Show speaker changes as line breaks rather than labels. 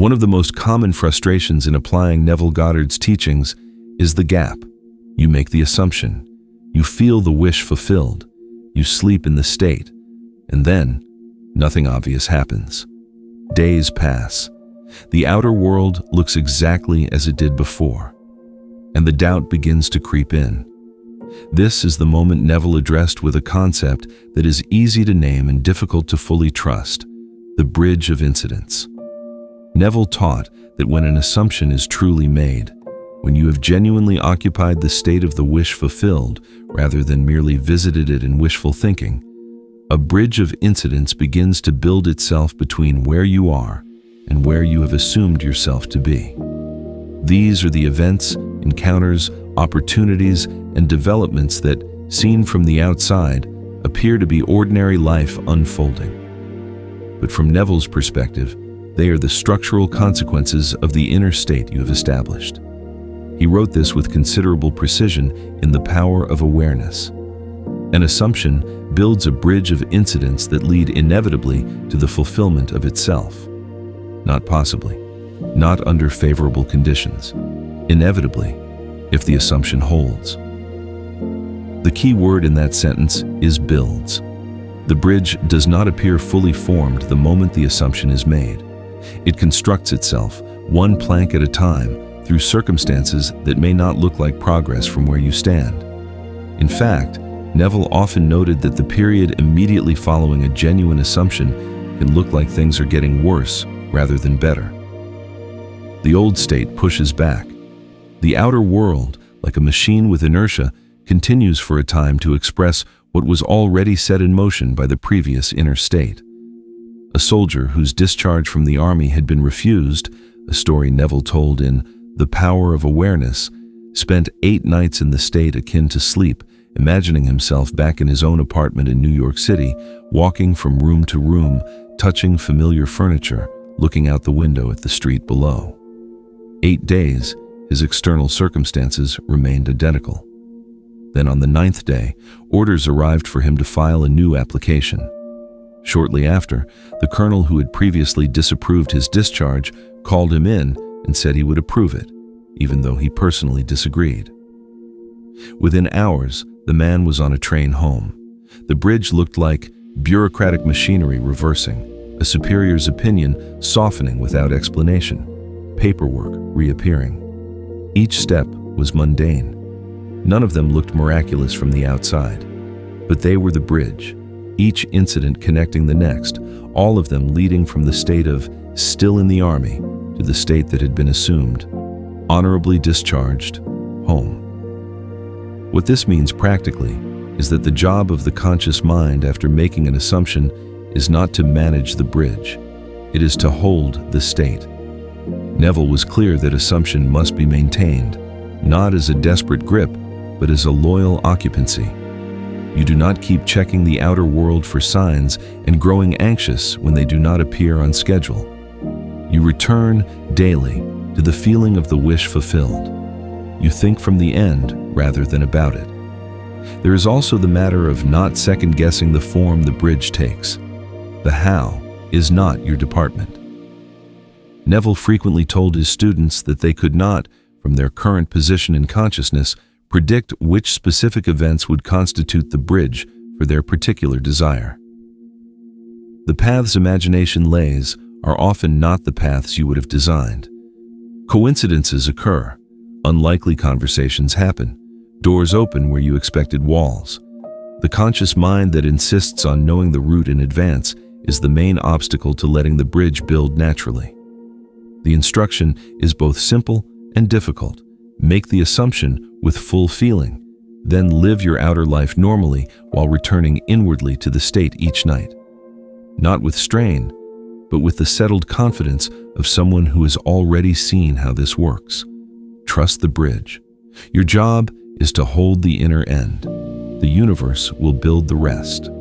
One of the most common frustrations in applying Neville Goddard's teachings is the gap. You make the assumption, you feel the wish fulfilled, you sleep in the state, and then nothing obvious happens. Days pass. The outer world looks exactly as it did before, and the doubt begins to creep in. This is the moment Neville addressed with a concept that is easy to name and difficult to fully trust: the bridge of incidents. Neville taught that when an assumption is truly made, when you have genuinely occupied the state of the wish fulfilled rather than merely visited it in wishful thinking, a bridge of incidents begins to build itself between where you are and where you have assumed yourself to be. These are the events, encounters, opportunities, and developments that, seen from the outside, appear to be ordinary life unfolding. But from Neville's perspective, they are the structural consequences of the inner state you have established. He wrote this with considerable precision in The Power of Awareness. An assumption builds a bridge of incidents that lead inevitably to the fulfillment of itself. Not possibly, not under favorable conditions, inevitably, if the assumption holds. The key word in that sentence is builds. The bridge does not appear fully formed the moment the assumption is made. It constructs itself, one plank at a time, through circumstances that may not look like progress from where you stand. In fact, Neville often noted that the period immediately following a genuine assumption can look like things are getting worse rather than better. The old state pushes back. The outer world, like a machine with inertia, continues for a time to express what was already set in motion by the previous inner state. A soldier whose discharge from the army had been refused, a story Neville told in The Power of Awareness, spent 8 nights in the state akin to sleep, imagining himself back in his own apartment in New York City, walking from room to room, touching familiar furniture, looking out the window at the street below. 8 days, his external circumstances remained identical. Then on the 9th day, orders arrived for him to file a new application. Shortly after, the colonel who had previously disapproved his discharge called him in and said he would approve it, even though he personally disagreed. Within hours, the man was on a train home. The bridge looked like bureaucratic machinery reversing, a superior's opinion softening without explanation, paperwork reappearing. Each step was mundane. None of them looked miraculous from the outside, but they were the bridge, each incident connecting the next, all of them leading from the state of still in the army to the state that had been assumed, honorably discharged, home. What this means practically is that the job of the conscious mind after making an assumption is not to manage the bridge, it is to hold the state. Neville was clear that assumption must be maintained, not as a desperate grip, but as a loyal occupancy. You do not keep checking the outer world for signs and growing anxious when they do not appear on schedule. You return daily to the feeling of the wish fulfilled. You think from the end rather than about it. There is also the matter of not second-guessing the form the bridge takes. The how is not your department. Neville frequently told his students that they could not, from their current position in consciousness, predict which specific events would constitute the bridge for their particular desire. The paths imagination lays are often not the paths you would have designed. Coincidences occur, unlikely conversations happen, doors open where you expected walls. The conscious mind that insists on knowing the route in advance is the main obstacle to letting the bridge build naturally. The instruction is both simple and difficult. Make the assumption with full feeling, then live your outer life normally while returning inwardly to the state each night. Not with strain, but with the settled confidence of someone who has already seen how this works. Trust the bridge. Your job is to hold the inner end. The universe will build the rest.